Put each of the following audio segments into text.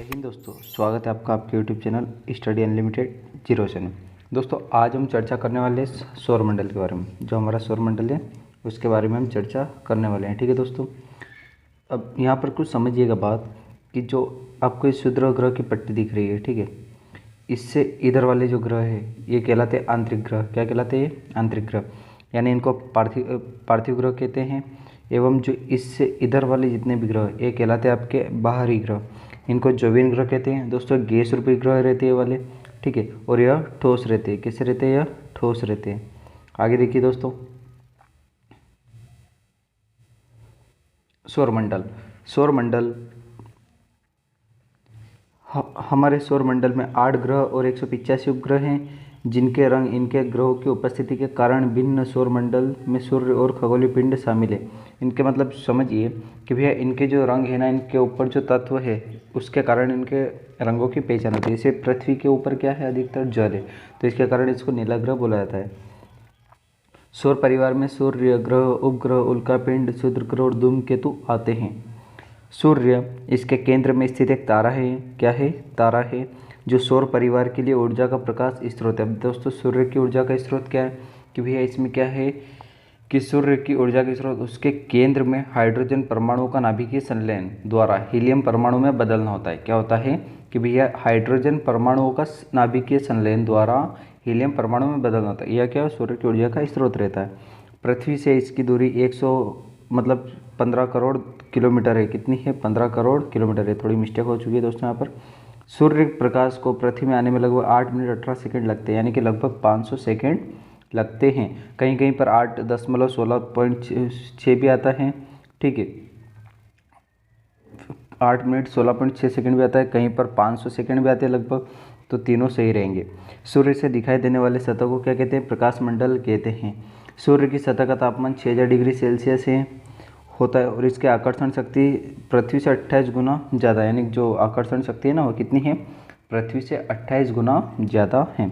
हिंद दोस्तों, स्वागत है आपका आपके YouTube channel study unlimited zero से में। दोस्तों आज हम चर्चा करने वाले हैं सौरमंडल के बारे में। जो हमारा सौरमंडल है उसके बारे में हम चर्चा करने वाले हैं। ठीक है दोस्तों, अब यहाँ पर कुछ समझिएगा बात कि जो आपको इस क्षुद्र ग्रह की पट्टी दिख रही है, ठीक है, इससे इधर वाले जो ग्रह है ये कहलाते हैं आंतरिक ग्रह। क्या कहलाते हैं? आंतरिक ग्रह, यानी इनको पार्थिव ग्रह कहते हैं। एवं जो इससे इधर वाले जितने भी ग्रह ये कहलाते हैं आपके बाहरी ग्रह। इनको जैविक ग्रह कहते हैं दोस्तों। गैस रूपी ग्रह रहते हैं वाले, ठीक है, और यह ठोस रहते हैं। कैसे रहते हैं? यह ठोस रहते हैं। आगे देखिए दोस्तों, सौरमंडल। सौरमंडल हमारे सौरमंडल में 8 ग्रह और 185 उपग्रह हैं, जिनके रंग इनके ग्रहों की उपस्थिति के कारण भिन्न। सौरमंडल में सूर्य और खगोलीय पिंड शामिल है। इनके मतलब समझिए कि भैया इनके जो रंग है ना, इनके ऊपर जो तत्व है उसके कारण इनके रंगों की पहचान होती है। जैसे पृथ्वी के ऊपर क्या है? अधिकतर जल है, तो इसके कारण इसको नीला ग्रह बोला जाता है। सौर परिवार में सूर्य, ग्रह, उपग्रह, उल्कापिंड, क्षुद्र ग्रह और धूमकेतु आते हैं। सूर्य इसके केंद्र में स्थित एक तारा है। क्या है? तारा है, जो सौर परिवार के लिए ऊर्जा का प्रकाश स्रोत है। अब दोस्तों सूर्य की ऊर्जा का स्रोत क्या है? कि भैया इसमें क्या है कि सूर्य की ऊर्जा के स्रोत उसके केंद्र में हाइड्रोजन परमाणुओं का नाभिकीय संलयन द्वारा हीलियम परमाणु में बदलना होता है। क्या होता है कि भैया हाइड्रोजन परमाणुओं का नाभिकीय संलयन द्वारा हीलियम परमाणु में बदलना होता है। यह क्या? सूर्य की ऊर्जा का स्रोत रहता है। पृथ्वी से इसकी दूरी 15 करोड़ किलोमीटर है। कितनी है? 15 करोड़ किलोमीटर है। थोड़ी मिस्टेक हो चुकी है दोस्तों यहाँ पर। सूर्य प्रकाश को पृथ्वी में आने में लगभग 8 मिनट 18 सेकंड लगते हैं, यानी कि लगभग 500 सेकंड लगते हैं। कहीं कहीं पर 8.16.6 भी आता है, ठीक है, 8 मिनट 16.6 सेकंड भी आता है, कहीं पर 500 सेकंड भी आते हैं लगभग। तो तीनों सही रहेंगे। सूर्य से दिखाई देने वाले सतह को क्या कहते हैं? प्रकाश मंडल कहते हैं। सूर्य की सतह का तापमान 6000 डिग्री सेल्सियस है होता है, और इसकी आकर्षण शक्ति पृथ्वी से 28 गुना ज़्यादा, यानी जो आकर्षण शक्ति है ना वो कितनी है? पृथ्वी से 28 गुना ज़्यादा है।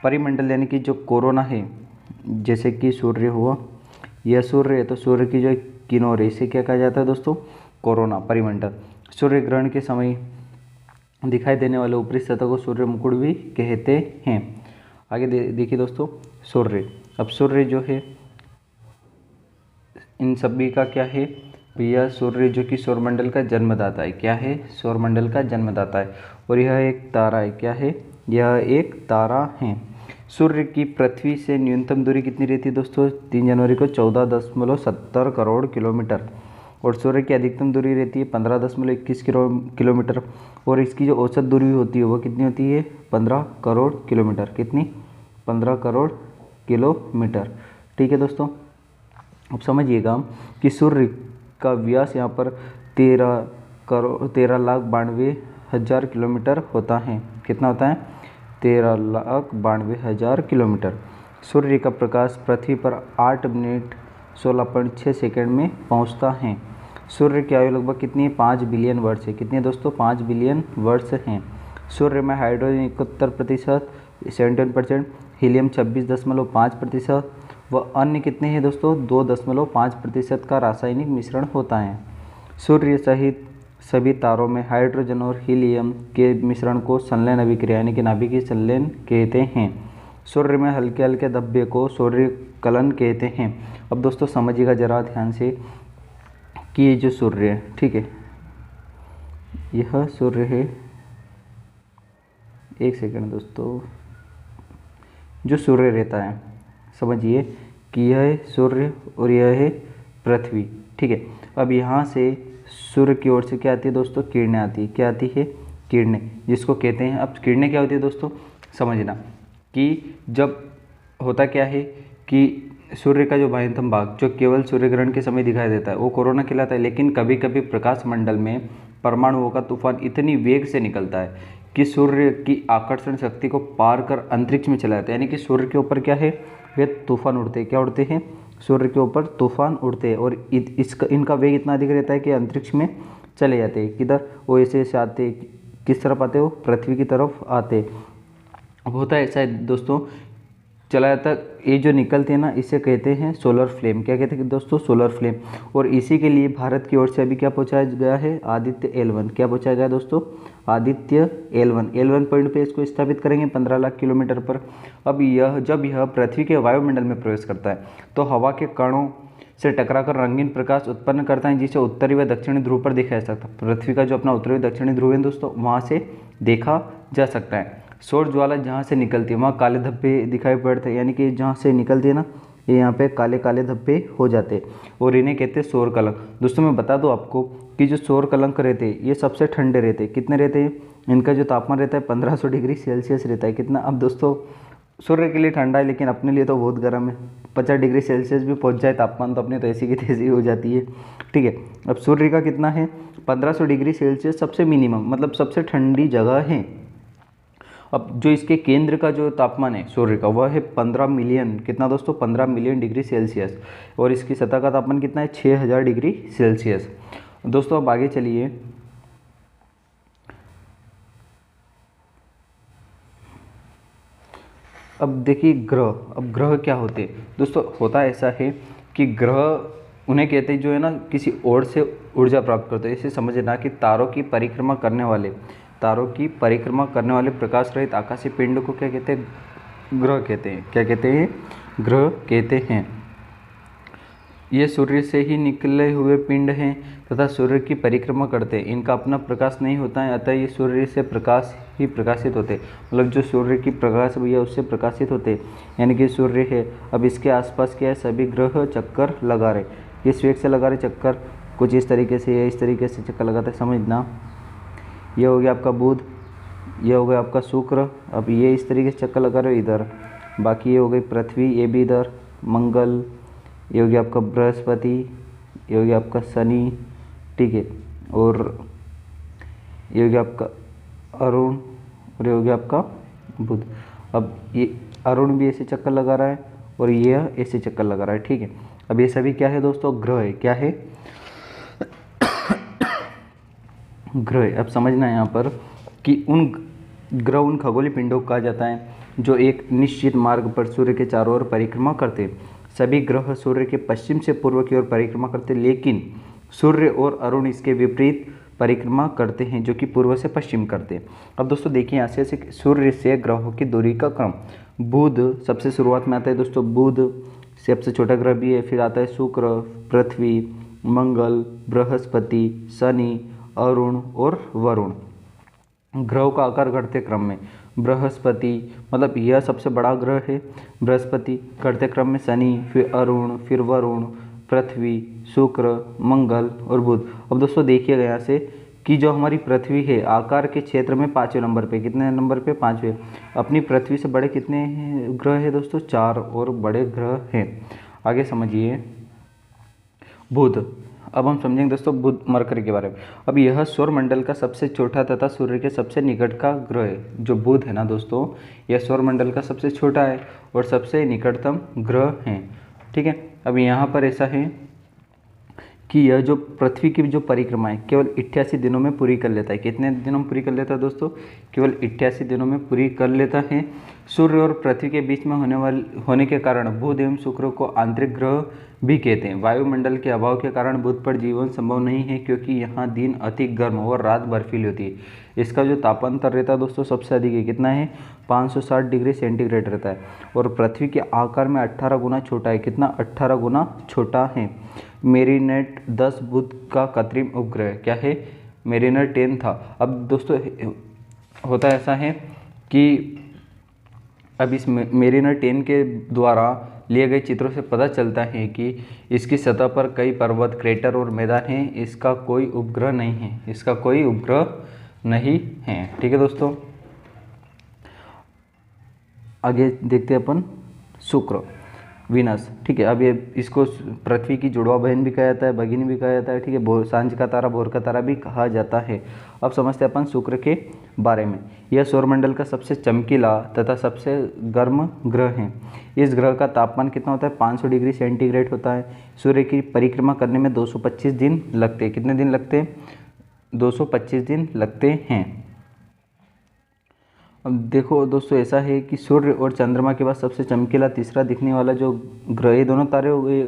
परिमंडल यानी कि जो कोरोना है, जैसे कि सूर्य हुआ, यह सूर्य है, तो सूर्य की जो किरणें इसे क्या कहा जाता है दोस्तों? कोरोना, परिमंडल। सूर्य ग्रहण के समय दिखाई देने वाले ऊपरी सतह को सूर्य मुकुट भी कहते हैं। आगे देखिए दोस्तों, सूर्य। अब सूर्य जो है इन सभी का क्या है भैया? सूर्य जो कि सौरमंडल का जन्मदाता है। क्या है? सौरमंडल का जन्मदाता है, और यह एक तारा है। क्या है? यह एक तारा है। सूर्य की पृथ्वी से न्यूनतम दूरी कितनी रहती है दोस्तों? 3 जनवरी को 14.70 करोड़ किलोमीटर, और सूर्य की अधिकतम दूरी रहती है 15.21 किलोमीटर, और इसकी जो औसत दूरी होती है वो कितनी होती है? 15 करोड़ किलोमीटर। कितनी? 15 करोड़ किलोमीटर। ठीक है दोस्तों, अब समझिएगा कि सूर्य का व्यास यहाँ पर 13,92,000 किलोमीटर होता है। कितना होता है? 13,92,000 किलोमीटर। सूर्य का प्रकाश पृथ्वी पर 8 मिनट 16.6 सेकंड में पहुँचता है। सूर्य की आयु लगभग कितनी है? 5 बिलियन वर्ष है। कितनी है दोस्तों? 5 बिलियन वर्ष हैं। सूर्य में हाइड्रोजन 71%, 17%, हीलियम 26.5% व अन्य कितने हैं दोस्तों? 2.5% का रासायनिक मिश्रण होता है। सूर्य सहित सभी तारों में हाइड्रोजन और हीलियम के मिश्रण को संलयन अभिक्रिया यानी कि नाभिकीय संलयन कहते हैं। सूर्य में हल्के हल्के धब्बे को सूर्यकलन कहते हैं। अब दोस्तों समझिएगा जरा ध्यान से कि ये जो सूर्य है, ठीक है, यह सूर्य है। एक सेकंड दोस्तों, जो सूर्य रहता है समझिए कि यह है सूर्य और यह है पृथ्वी, ठीक है। अब यहाँ से सूर्य की ओर से क्या आती है दोस्तों? किरणें आती है। क्या आती है? किरणें, जिसको कहते हैं। अब किरणें क्या होती है दोस्तों? समझना कि जब होता क्या है कि सूर्य का जो बाह्यतम भाग जो केवल सूर्य ग्रहण के समय दिखाई देता है वो कोरोना कहलाता है, लेकिन कभी कभी प्रकाश मंडल में परमाणुओं का तूफान इतनी वेग से निकलता है कि सूर्य की आकर्षण शक्ति को पार कर अंतरिक्ष में चला जाता है। यानी कि सूर्य के ऊपर क्या है? वे तूफान उड़ते हैं। क्या उड़ते हैं? सूर्य के ऊपर तूफान उड़ते हैं, और इनका वेग इतना अधिक रहता है कि अंतरिक्ष में चले जाते हैं। किधर? वो ऐसे ऐसे आते, किस तरफ आते? वो पृथ्वी की तरफ आते। अब होता है ऐसा है दोस्तों चला जाता है, ये जो निकलती है ना इसे कहते हैं सोलर फ्लेम। क्या कहते हैं दोस्तों? Solar flame. और इसी के लिए भारत की ओर से अभी क्या पहुंचाया गया है? आदित्य L1। क्या पहुंचाया गया दोस्तों? आदित्य L1 पॉइंट पे इसको स्थापित करेंगे 15 लाख किलोमीटर पर। अब जब यह पृथ्वी के वायुमंडल में प्रवेश करता है तो हवा के कणों से टकराकर रंगीन प्रकाश उत्पन्न करता है, जिसे उत्तरी व दक्षिणी ध्रुव पर दिखाया जा सकता है। पृथ्वी का जो अपना उत्तरी व दक्षिणी ध्रुव है दोस्तों, वहाँ से देखा जा सकता है। सौर ज्वाला जहाँ से निकलती है वहाँ काले धब्बे दिखाई पड़ते हैं, यानी कि जहाँ से निकलती है ना, ये यहाँ पे काले काले धब्बे हो जाते हैं और इन्हें कहते हैं सौर कलंक। दोस्तों मैं बता दूँ आपको कि जो सौर कलंक रहते हैं ये सबसे ठंडे रहते हैं। कितने रहते हैं? इनका जो तापमान रहता है 1500 डिग्री सेल्सियस रहता है। कितना? अब दोस्तों सूर्य के लिए ठंडा है लेकिन अपने लिए तो बहुत गर्म है। 50 डिग्री सेल्सियस भी पहुंच जाए तापमान तो अपनी तो ऐसी की तैसी हो जाती है। ठीक है, अब सूर्य का कितना है? 1500 डिग्री सेल्सियस सबसे मिनिमम, मतलब सबसे ठंडी जगह है। अब जो इसके केंद्र का जो तापमान है सूर्य का, वह है 15 मिलियन, कितना दोस्तों? 15 मिलियन डिग्री सेल्सियस। और इसकी सतह का तापमान कितना है? 6000 डिग्री सेल्सियस। दोस्तों अब आगे चलिए, अब देखिए ग्रह। अब ग्रह क्या होते हैं दोस्तों? होता ऐसा है कि ग्रह उन्हें कहते हैं जो है ना किसी और से ऊर्जा प्राप्त करते हैं। इसे समझना कि तारों की परिक्रमा करने वाले प्रकाश रहित आकाशीय पिंड को क्या कहते हैं? ग्रह कहते हैं। क्या कहते हैं? ग्रह कहते हैं। ये सूर्य से ही निकले हुए पिंड हैं तथा सूर्य की परिक्रमा करते हैं। इनका अपना प्रकाश नहीं होता है, अतः ये सूर्य से प्रकाश ही प्रकाशित होते हैं। मतलब जो सूर्य की प्रकाश भैया उससे प्रकाशित होते हैं, यानी कि सूर्य है। अब इसके आसपास क्या है? सभी ग्रह चक्कर लगा रहे। ये वेग से लगा रहे चक्कर, कुछ इस तरीके से या इस तरीके से चक्कर लगाते हैं, समझना। ये हो गया आपका बुध, ये हो गया आपका शुक्र। अब ये इस तरीके से चक्कर लगा रहे हो इधर। बाकी ये हो गई पृथ्वी, ये भी इधर। मंगल, ये हो गया आपका बृहस्पति, ये हो गया आपका शनि, ठीक है। और ये हो गया आपका अरुण, और ये हो गया आपका बुध। अब ये अरुण भी ऐसे चक्कर लगा रहा है और ये ऐसे चक्कर लगा रहा है, ठीक है। अब ये सभी क्या है दोस्तों? ग्रह है। क्या है? ग्रह है। अब समझना है यहाँ पर कि उन ग्रह, उन खगोलीय पिंडों को कहा जाता है जो एक निश्चित मार्ग पर सूर्य के चारों ओर परिक्रमा करते हैं। सभी ग्रह सूर्य के पश्चिम से पूर्व की ओर परिक्रमा करते हैं, लेकिन सूर्य और अरुण इसके विपरीत परिक्रमा करते हैं, जो कि पूर्व से पश्चिम करते हैं। अब दोस्तों देखिए यहाँ से सूर्य से ग्रहों की दूरी का क्रम। बुध सबसे शुरुआत में आता है दोस्तों, बुध सबसे छोटा ग्रह भी है। फिर आता है शुक्र, पृथ्वी, मंगल, बृहस्पति, शनि, अरुण और वरुण। ग्रहों का आकार घटते क्रम में बृहस्पति, मतलब यह सबसे बड़ा ग्रह है बृहस्पति, घटते क्रम में शनि, फिर अरुण, फिर वरुण, पृथ्वी, शुक्र, मंगल और बुध। अब दोस्तों देखिएगा यहाँ से कि जो हमारी पृथ्वी है आकार के क्षेत्र में 5वें नंबर पे, कितने नंबर पे? 5वें। अपनी पृथ्वी से बड़े कितने ग्रह हैं दोस्तों? 4 और बड़े ग्रह हैं। आगे समझिए बुध। अब हम समझेंगे दोस्तों बुध, मरकरी के बारे में। अब यह सौरमंडल का सबसे छोटा तथा सूर्य के सबसे निकट का ग्रह है। जो बुध है ना दोस्तों, यह सौरमंडल का सबसे छोटा है और सबसे निकटतम ग्रह है, ठीक है। अब यहाँ पर ऐसा है कि यह जो पृथ्वी की जो परिक्रमा है केवल 88 दिनों में पूरी कर लेता है। कितने दिनों में पूरी कर लेता है दोस्तों? केवल 88 दिनों में पूरी कर लेता है। सूर्य और पृथ्वी के बीच में होने के कारण बुध एवं शुक्र को आंतरिक ग्रह भी कहते हैं। वायुमंडल के अभाव के कारण बुध पर जीवन संभव नहीं है, क्योंकि यहाँ दिन अति गर्म और रात बर्फीली होती है। इसका जो तापांतर रहता है दोस्तों सबसे अधिक है, कितना है? 560 डिग्री सेंटीग्रेड रहता है। और पृथ्वी के आकार में 18 गुना छोटा है। कितना? 18 गुना छोटा है। मेरीनेट 10 बुध का कृत्रिम उपग्रह। क्या है? मेरीनेट 10 था। अब दोस्तों होता ऐसा है कि अब इस मेरीनेट 10 के द्वारा लिए गए चित्रों से पता चलता है कि इसकी सतह पर कई पर्वत, क्रेटर और मैदान हैं। इसका कोई उपग्रह नहीं है। इसका कोई उपग्रह नहीं है, ठीक है दोस्तों। आगे देखते हैं अपन शुक्र, वीनस, ठीक है। अब ये इसको पृथ्वी की जुड़वा बहन भी कहा जाता है, भगिनी भी कहा जाता है, ठीक है। सांझ का तारा, भोर का तारा भी कहा जाता है। अब समझते हैं अपन शुक्र के बारे में। यह सौरमंडल का सबसे चमकीला तथा सबसे गर्म ग्रह है। इस ग्रह का तापमान कितना होता है? 500 डिग्री सेंटीग्रेड होता है। सूर्य की परिक्रमा करने में 225 दिन लगते हैं। कितने दिन लगते हैं? 225 दिन लगते हैं। अब देखो दोस्तों, ऐसा है कि सूर्य और चंद्रमा के बाद सबसे चमकीला तीसरा दिखने वाला जो ग्रह, ये दोनों तारे हो गए,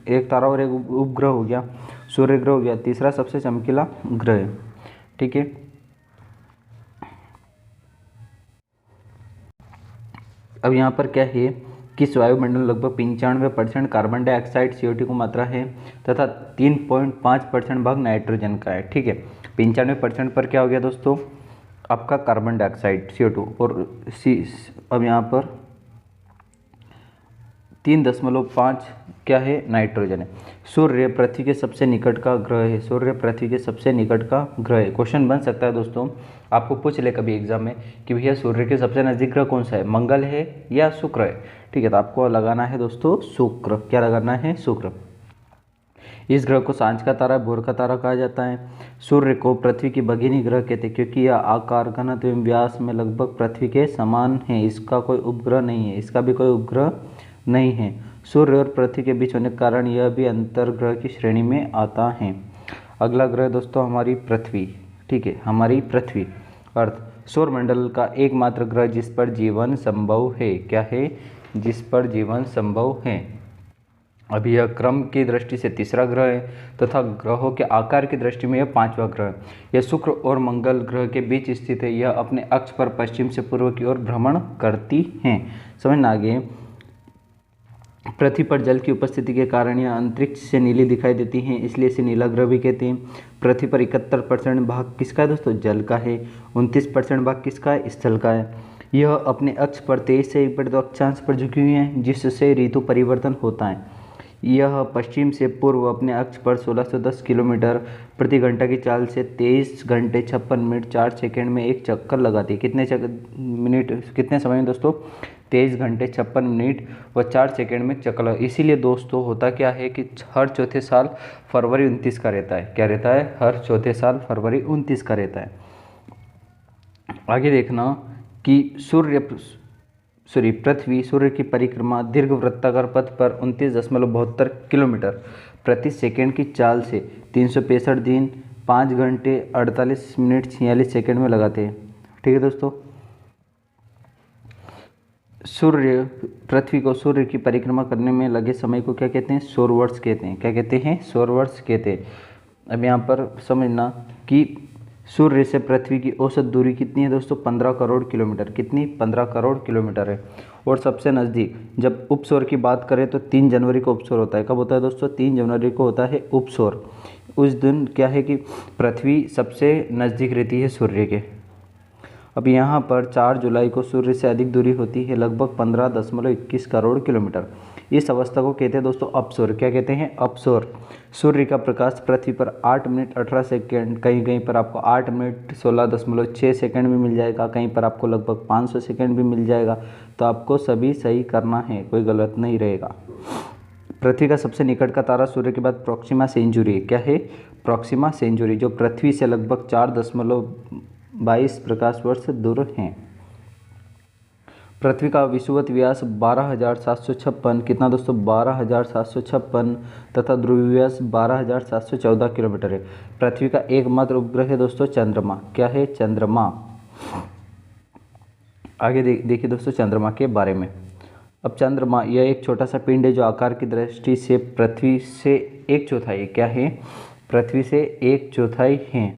एक तारा और एक उपग्रह हो गया, सूर्य ग्रह हो गया, तीसरा सबसे चमकीला ग्रह है। ठीक है। अब यहाँ पर क्या है कि वायुमंडल में लगभग 95% कार्बन डाइऑक्साइड CO2 की मात्रा है तथा 3.5% भाग नाइट्रोजन का है। ठीक है। 95% पर क्या हो गया दोस्तों, आपका कार्बन डाइऑक्साइड CO2 और अब यहाँ पर 3.5 क्या है, नाइट्रोजन है। सूर्य पृथ्वी के सबसे निकट का ग्रह है। सूर्य पृथ्वी के सबसे निकट का ग्रह है। क्वेश्चन बन सकता है दोस्तों, आपको पूछ ले कभी एग्जाम में कि भैया सूर्य के सबसे नजदीक ग्रह कौन सा है, मंगल है या शुक्र है। ठीक है, तो आपको लगाना है दोस्तों शुक्र। क्या लगाना है, शुक्र। इस ग्रह को सांझ का तारा, भोर का तारा कहा जाता है। सूर्य को पृथ्वी की भगिनी ग्रह कहते हैं क्योंकि यह आकार, घनत्व एवं व्यास में लगभग पृथ्वी के समान है। इसका कोई उपग्रह नहीं है, इसका भी कोई उपग्रह नहीं है। सूर्य और पृथ्वी के बीच होने के कारण यह भी अंतर्ग्रह की श्रेणी में आता है। अगला ग्रह दोस्तों हमारी पृथ्वी। ठीक है, हमारी पृथ्वी अर्थ सौरमंडल का एकमात्र ग्रह जिस पर जीवन संभव है। क्या है, जिस पर जीवन संभव है। अभी यह क्रम की दृष्टि से तीसरा ग्रह है तथा ग्रहों के आकार की दृष्टि में यह पांचवा ग्रह है। यह शुक्र और मंगल ग्रह के बीच स्थित है। यह अपने अक्ष पर पश्चिम से पूर्व की ओर भ्रमण करती हैं। समझ में आगे। पृथ्वी पर जल की उपस्थिति के कारण यह अंतरिक्ष से नीली दिखाई देती हैं, इसलिए इसे नीला ग्रह भी कहते हैं। पृथ्वी पर 71% भाग किसका है दोस्तों, जल का है। 29% भाग किसका है, स्थल का है। यह अपने अक्ष पर 23 से 1/2 अक्षांश पर झुकी हुई है, जिससे ऋतु परिवर्तन होता है। यह पश्चिम से पूर्व अपने अक्ष पर 1610 किलोमीटर प्रति घंटा की चाल से 23 घंटे 56 मिनट 4 सेकेंड में एक चक्कर लगाती है। कितने समय में दोस्तों, 23 घंटे 56 मिनट व 4 सेकेंड में चक्कर। इसीलिए दोस्तों होता क्या है कि हर चौथे साल फरवरी 29 का रहता है। क्या रहता है, हर चौथे साल फरवरी 29 का रहता है। आगे देखना कि पृथ्वी सूर्य की परिक्रमा दीर्घ वृत्ताकार पथ पर 29.72 किलोमीटर प्रति सेकंड की चाल से 365 दिन 5 घंटे 48 मिनट 46 सेकंड में लगाते हैं। ठीक है दोस्तों। पृथ्वी को सूर्य की परिक्रमा करने में लगे समय को क्या कहते हैं, सौर वर्ष कहते हैं। क्या कहते हैं, सौर वर्ष कहते हैं। अब यहाँ पर समझना कि सूर्य से पृथ्वी की औसत दूरी कितनी है दोस्तों, 15 करोड़ किलोमीटर। कितनी, 15 करोड़ किलोमीटर है। और सबसे नज़दीक जब उपसौर की बात करें तो 3 जनवरी को उपसौर होता है। कब होता है दोस्तों, 3 जनवरी को होता है उपसौर। उस दिन क्या है कि पृथ्वी सबसे नज़दीक रहती है सूर्य के। अब यहाँ पर 4 जुलाई को सूर्य से अधिक दूरी होती है, लगभग 15.21 करोड़ किलोमीटर। इस अवस्था को कहते हैं दोस्तों अपसौर। क्या कहते हैं, अपसौर। सूर्य का प्रकाश पृथ्वी पर 8 मिनट 18 सेकेंड, कहीं कहीं पर आपको 8 मिनट 16.6 सेकेंड भी मिल जाएगा, कहीं पर आपको लगभग 500 सेकेंड भी मिल जाएगा। तो आपको सभी सही करना है, कोई गलत नहीं रहेगा। पृथ्वी का सबसे निकट का तारा सूर्य के बाद प्रॉक्सिमा सेंचुरी है। क्या है, प्रॉक्सिमा सेंचुरी, जो पृथ्वी से लगभग 4.22 प्रकाश वर्ष दूर हैं। पृथ्वी का विषुवत व्यास 12,756 कितना दोस्तों, 12,756 तथा ध्रुवीय व्यास 12,714 किलोमीटर है। पृथ्वी का एकमात्र उपग्रह है दोस्तों चंद्रमा। क्या है, चंद्रमा। आगे देखिए दोस्तों चंद्रमा के बारे में। अब चंद्रमा यह एक छोटा सा पिंड है जो आकार की दृष्टि से पृथ्वी से 1/4 है। क्या है, पृथ्वी से 1/4 है।